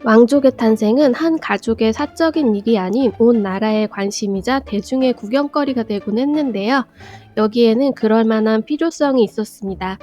왕족의 탄생은 한 가족의 사적인 일이 아닌 온 나라의 관심이자 대중의 구경거리가 되곤 했는데요. 여기에는 그럴 만한 필요성이 있었습니다.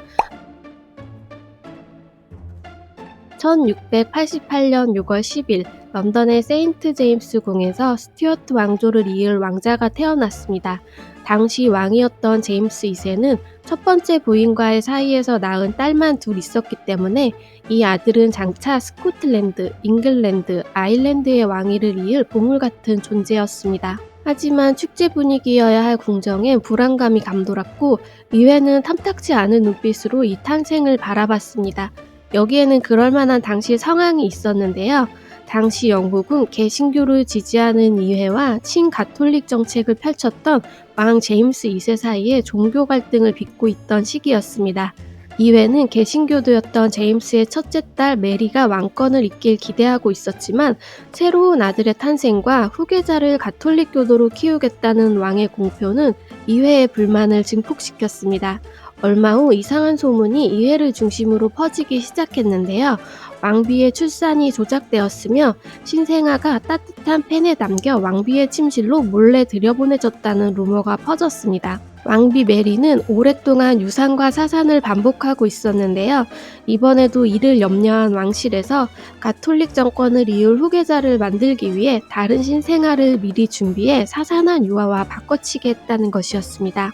1688년 6월 10일 런던의 세인트 제임스 궁에서 스튜어트 왕조를 이을 왕자가 태어났습니다. 당시 왕이었던 제임스 2세는 첫 번째 부인과의 사이에서 낳은 딸만 둘 있었기 때문에 이 아들은 장차 스코틀랜드, 잉글랜드, 아일랜드의 왕위를 이을 보물 같은 존재였습니다. 하지만 축제 분위기여야 할 궁정엔 불안감이 감돌았고 의회는 탐탁지 않은 눈빛으로 이 탄생을 바라봤습니다. 여기에는 그럴 만한 당시 상황이 있었는데요. 당시 영국은 개신교를 지지하는 의회와 친가톨릭 정책을 펼쳤던 왕 제임스 2세 사이에 종교 갈등을 빚고 있던 시기였습니다. 의회는 개신교도였던 제임스의 첫째 딸 메리가 왕권을 잇길 기대하고 있었지만 새로운 아들의 탄생과 후계자를 가톨릭 교도로 키우겠다는 왕의 공표는 의회의 불만을 증폭시켰습니다. 얼마 후 이상한 소문이 의회를 중심으로 퍼지기 시작했는데요. 왕비의 출산이 조작되었으며 신생아가 따뜻한 펜에 담겨 왕비의 침실로 몰래 들여보내졌다는 루머가 퍼졌습니다. 왕비 메리는 오랫동안 유산과 사산을 반복하고 있었는데요. 이번에도 이를 염려한 왕실에서 가톨릭 정권을 이을 후계자를 만들기 위해 다른 신생아를 미리 준비해 사산한 유아와 바꿔치기 했다는 것이었습니다.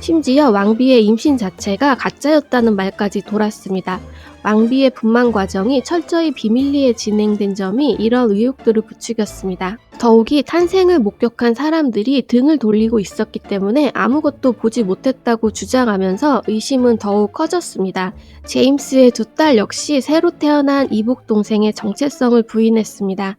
심지어 왕비의 임신 자체가 가짜였다는 말까지 돌았습니다. 왕비의 분만 과정이 철저히 비밀리에 진행된 점이 이런 의혹들을 부추겼습니다. 더욱이 탄생을 목격한 사람들이 등을 돌리고 있었기 때문에 아무것도 보지 못했다고 주장하면서 의심은 더욱 커졌습니다. 제임스의 두 딸 역시 새로 태어난 이복 동생의 정체성을 부인했습니다.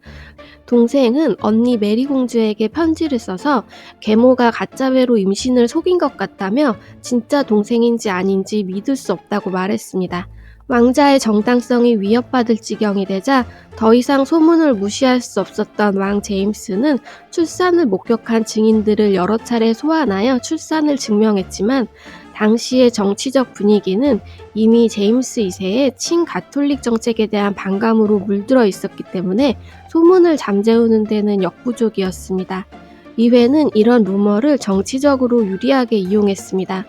동생은 언니 메리 공주에게 편지를 써서 계모가 가짜배로 임신을 속인 것 같다며 진짜 동생인지 아닌지 믿을 수 없다고 말했습니다. 왕자의 정당성이 위협받을 지경이 되자 더 이상 소문을 무시할 수 없었던 왕 제임스는 출산을 목격한 증인들을 여러 차례 소환하여 출산을 증명했지만 당시의 정치적 분위기는 이미 제임스 2세의 친가톨릭 정책에 대한 반감으로 물들어 있었기 때문에 소문을 잠재우는 데는 역부족이었습니다. 의회는 이런 루머를 정치적으로 유리하게 이용했습니다.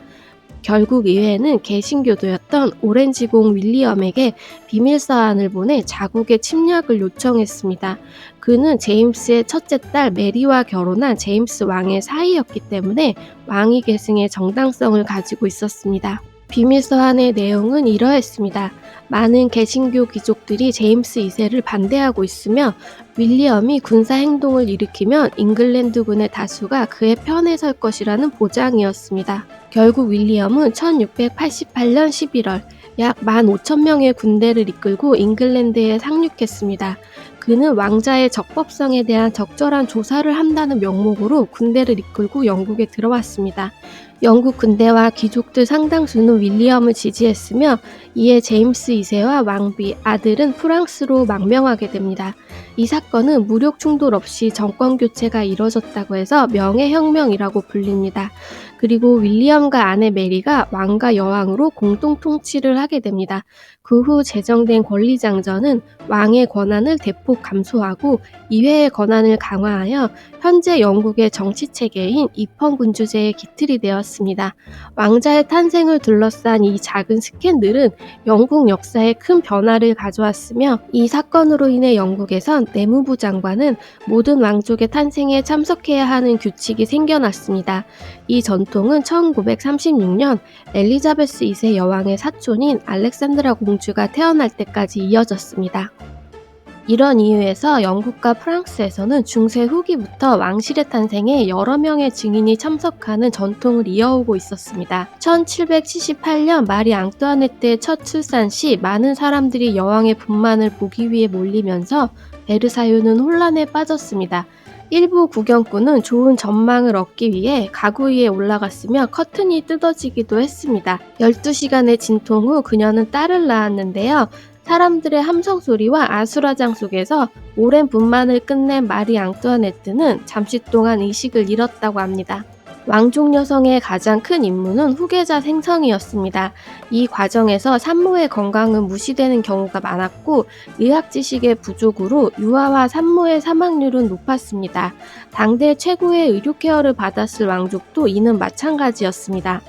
결국 의회는 개신교도였던 오렌지공 윌리엄에게 비밀서한을 보내 자국의 침략을 요청했습니다. 그는 제임스의 첫째 딸 메리와 결혼한 제임스 왕의 사이였기 때문에 왕위 계승의 정당성을 가지고 있었습니다. 비밀서한의 내용은 이러했습니다. 많은 개신교 귀족들이 제임스 2세를 반대하고 있으며 윌리엄이 군사 행동을 일으키면 잉글랜드군의 다수가 그의 편에 설 것이라는 보장이었습니다. 결국 윌리엄은 1688년 11월 약 15,000명의 군대를 이끌고 잉글랜드에 상륙했습니다. 그는 왕자의 적법성에 대한 적절한 조사를 한다는 명목으로 군대를 이끌고 영국에 들어왔습니다. 영국 군대와 귀족들 상당수는 윌리엄을 지지했으며 이에 제임스 2세와 왕비, 아들은 프랑스로 망명하게 됩니다. 이 사건은 무력 충돌 없이 정권 교체가 이뤄졌다고 해서 명예혁명이라고 불립니다. 그리고 윌리엄과 아내 메리가 왕과 여왕으로 공동 통치를 하게 됩니다. 그 후 제정된 권리장전은 왕의 권한을 대폭 감소하고 의회의 권한을 강화하여 현재 영국의 정치체계인 입헌군주제의 기틀이 되었습니다. 왕자의 탄생을 둘러싼 이 작은 스캔들은 영국 역사에 큰 변화를 가져왔으며 이 사건으로 인해 영국에선 내무부 장관은 모든 왕족의 탄생에 참석해야 하는 규칙이 생겨났습니다. 이 전통은 1936년 엘리자베스 2세 여왕의 사촌인 알렉산드라 공주가 태어날 때까지 이어졌습니다. 이런 이유에서 영국과 프랑스에서는 중세 후기부터 왕실의 탄생에 여러 명의 증인이 참석하는 전통을 이어오고 있었습니다. 1778년 마리 앙뚜아네트의 첫 출산 시 많은 사람들이 여왕의 분만을 보기 위해 몰리면서 베르사유는 혼란에 빠졌습니다. 일부 구경꾼은 좋은 전망을 얻기 위해 가구 위에 올라갔으며 커튼이 뜯어지기도 했습니다. 12시간의 진통 후 그녀는 딸을 낳았는데요. 사람들의 함성 소리와 아수라장 속에서 오랜 분만을 끝낸 마리 앙뚜아네트는 잠시 동안 의식을 잃었다고 합니다. 왕족 여성의 가장 큰 임무는 후계자 생성이었습니다. 이 과정에서 산모의 건강은 무시되는 경우가 많았고 의학 지식의 부족으로 유아와 산모의 사망률은 높았습니다. 당대 최고의 의료 케어를 받았을 왕족도 이는 마찬가지였습니다.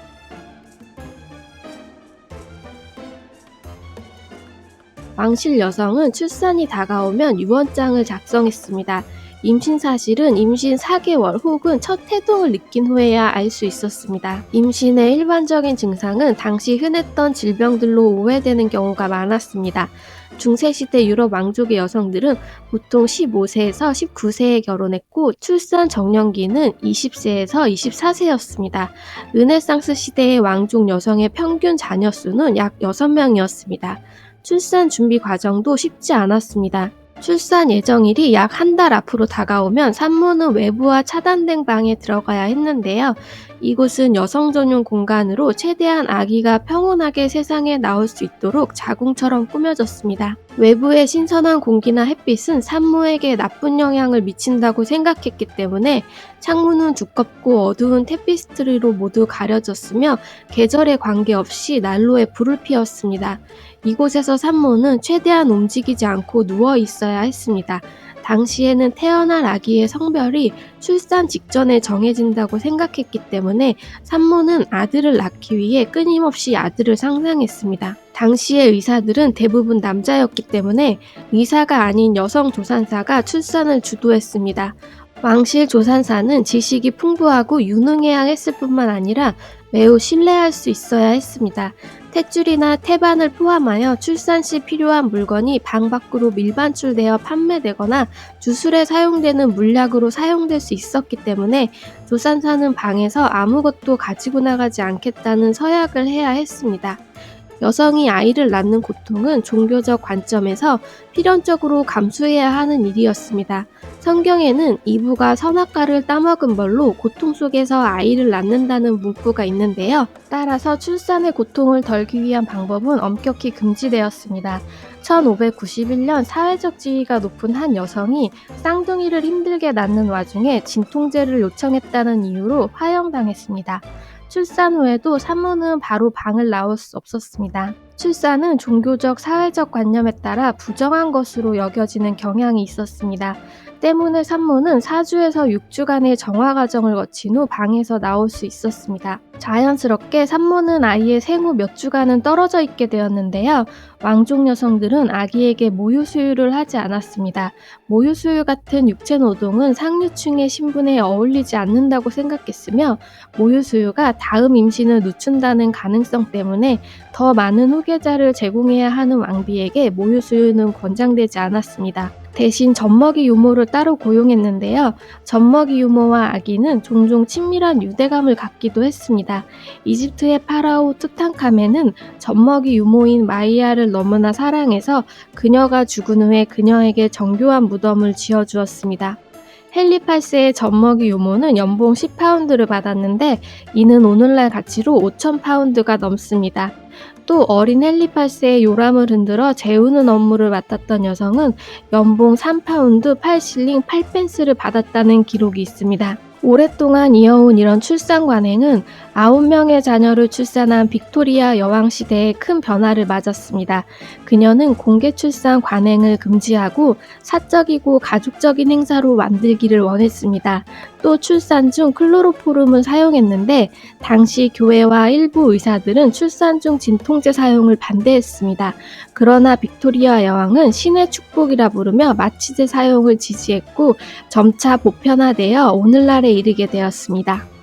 왕실 여성은 출산이 다가오면 유언장을 작성했습니다. 임신 사실은 임신 4개월 혹은 첫 태동을 느낀 후에야 알 수 있었습니다. 임신의 일반적인 증상은 당시 흔했던 질병들로 오해되는 경우가 많았습니다. 중세시대 유럽 왕족의 여성들은 보통 15세에서 19세에 결혼했고 출산 정년기는 20세에서 24세였습니다. 르네상스 시대의 왕족 여성의 평균 자녀 수는 약 6명이었습니다. 출산 준비 과정도 쉽지 않았습니다. 출산 예정일이 약 한 달 앞으로 다가오면 산모는 외부와 차단된 방에 들어가야 했는데요. 이곳은 여성 전용 공간으로 최대한 아기가 평온하게 세상에 나올 수 있도록 자궁처럼 꾸며졌습니다. 외부의 신선한 공기나 햇빛은 산모에게 나쁜 영향을 미친다고 생각했기 때문에 창문은 두껍고 어두운 테피스트리로 모두 가려졌으며 계절에 관계없이 난로에 불을 피웠습니다. 이곳에서 산모는 최대한 움직이지 않고 누워 있어야 했습니다. 당시에는 태어날 아기의 성별이 출산 직전에 정해진다고 생각했기 때문에 산모는 아들을 낳기 위해 끊임없이 아들을 상상했습니다. 당시의 의사들은 대부분 남자였기 때문에 의사가 아닌 여성 조산사가 출산을 주도했습니다. 왕실 조산사는 지식이 풍부하고 유능해야 했을 뿐만 아니라 매우 신뢰할 수 있어야 했습니다. 탯줄이나 태반을 포함하여 출산 시 필요한 물건이 방 밖으로 밀반출되어 판매되거나 주술에 사용되는 물약으로 사용될 수 있었기 때문에 조산사는 방에서 아무것도 가지고 나가지 않겠다는 서약을 해야 했습니다. 여성이 아이를 낳는 고통은 종교적 관점에서 필연적으로 감수해야 하는 일이었습니다. 성경에는 이브가 선악과를 따먹은 벌로 고통 속에서 아이를 낳는다는 문구가 있는데요. 따라서 출산의 고통을 덜기 위한 방법은 엄격히 금지되었습니다. 1591년 사회적 지위가 높은 한 여성이 쌍둥이를 힘들게 낳는 와중에 진통제를 요청했다는 이유로 화형당했습니다. 출산 후에도 산모는 바로 방을 나올 수 없었습니다. 출산은 종교적, 사회적 관념에 따라 부정한 것으로 여겨지는 경향이 있었습니다. 때문에 산모는 4주에서 6주간의 정화 과정을 거친 후 방에서 나올 수 있었습니다. 자연스럽게 산모는 아이의 생후 몇 주간은 떨어져 있게 되었는데요. 왕족 여성들은 아기에게 모유 수유를 하지 않았습니다. 모유 수유 같은 육체 노동은 상류층의 신분에 어울리지 않는다고 생각했으며 모유 수유가 다음 임신을 늦춘다는 가능성 때문에 더 많은 후계자를 제공해야 하는 왕비에게 모유 수유는 권장되지 않았습니다. 대신 젖먹이 유모를 따로 고용했는데요. 젖먹이 유모와 아기는 종종 친밀한 유대감을 갖기도 했습니다. 이집트의 파라오 투탕카멘은 젖먹이 유모인 마이야를 너무나 사랑해서 그녀가 죽은 후에 그녀에게 정교한 무덤을 지어주었습니다. 헨리 8세의 젖먹이 유모는 연봉 10파운드를 받았는데 이는 오늘날 가치로 5,000파운드가 넘습니다. 또 어린 헨리 8세의 요람을 흔들어 재우는 업무를 맡았던 여성은 연봉 3파운드 8실링 8펜스를 받았다는 기록이 있습니다. 오랫동안 이어온 이런 출산 관행은 9명의 자녀를 출산한 빅토리아 여왕 시대에 큰 변화를 맞았습니다. 그녀는 공개 출산 관행을 금지하고 사적이고 가족적인 행사로 만들기를 원했습니다. 또 출산 중 클로로포름을 사용했는데 당시 교회와 일부 의사들은 출산 중 진통제 사용을 반대했습니다. 그러나 빅토리아 여왕은 신의 축복이라 부르며 마취제 사용을 지지했고 점차 보편화되어 오늘날에 이르게 되었습니다.